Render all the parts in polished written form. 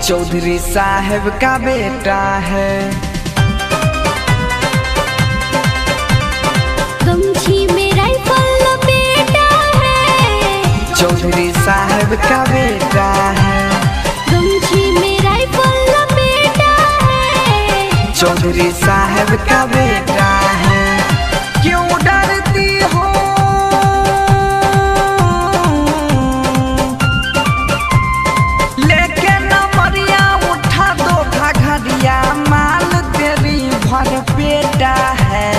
चौधरी साहब का बेटा है। गमछी में राइफल लपेटा है। चौधरी साहब का बेटा है। गमछी में राइफल लपेटा है। चौधरी साहब का बेटा है। क्यों डरती हो लेके नमरिया उठा दो घघरिया माल तेरी भर पेटा है।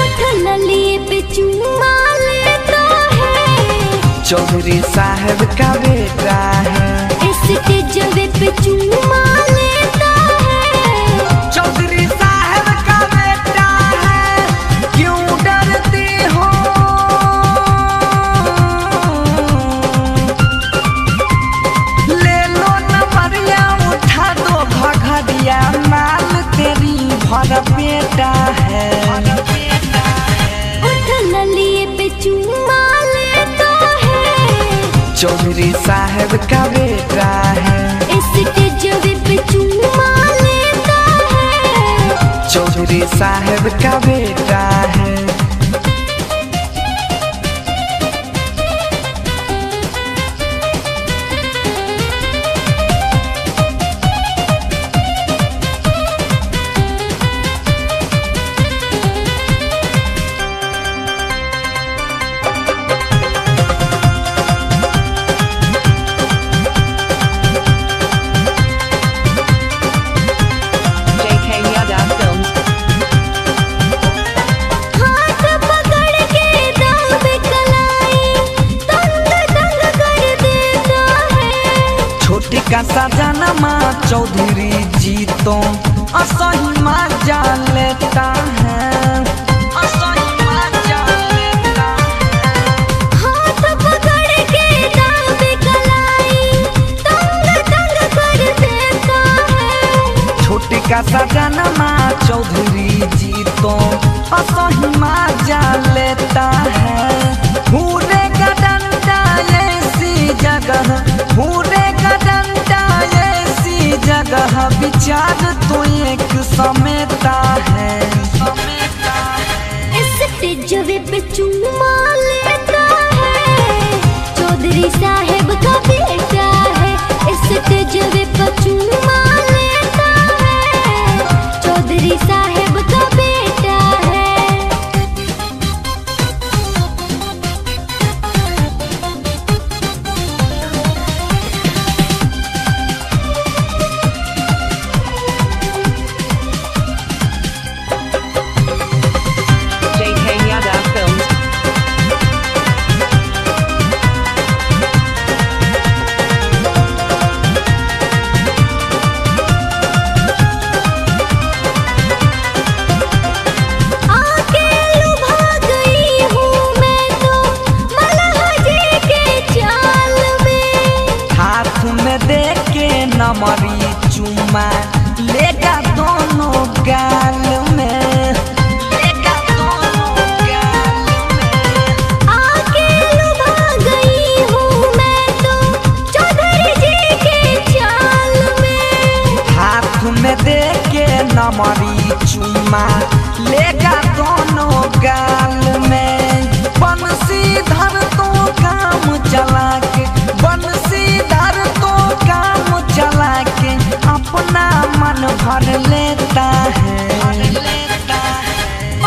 उठल लिए पे चुम्मा लेता है। चौधरी साहब का बेटा है। स्टेजवे पे चुम्मा लेता है। चौधरी साहब का बेटा है। क्यों डरती हो ले लो नमरिया उठा दो घघरिया माल तेरी भर बेटा है। उठल लिए पे चुम्मा लेता है। चौधरी साहब का बेटा है। स्टेजवे पे चुम्मा लेता है। चौधरी साहब का बेटा है। हाथ पकड़ के दाव कलाई तंग तंग कर देता है। छोटी का सजनमा चौधरी जी तो असही मजा लेता है। असही मजा लेता है। हाथ पकड़ के दाव कलाई तंग तंग कर देता है। छोटी का सजनमा चौधरी जी तो असही मजा लेता है। भूरे का डंडा ऐसी जगह भूरे का डंडा ऐसी जगह विचार तो एक समेता है। स्टेजवे पे चुम्मा लेता है। चौधरी साहब का बेटा है। स्टेजवे पे चुम्मा लेता है। चौधरी साहब का बेटा है। JK Yadav Films. आके लुभा गई हूँ मैं तो मल्लाह जी के चाल में। हाथ में दे के नमरी चुम्मा लेगा दोनों गाल में। लेगा दोनों गाल में। आके लुभा गई हूँ मैं तो चौधरी जी के चाल में। हाथ में दे के नमरी चुम्मा लेगा दोनों गाल में। बंसीधर तो काम चला के बंसीधर तो काम चला के अपना मन भर लेता है।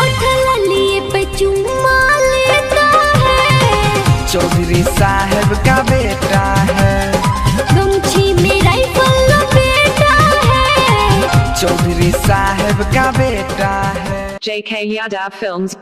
उठल लिए पे चुम्मा लेता है। चौधरी साहब का बेटा है। गमछी में राइफल लपेटा है। चौधरी साहब का बेटा है। JK Yadav Films.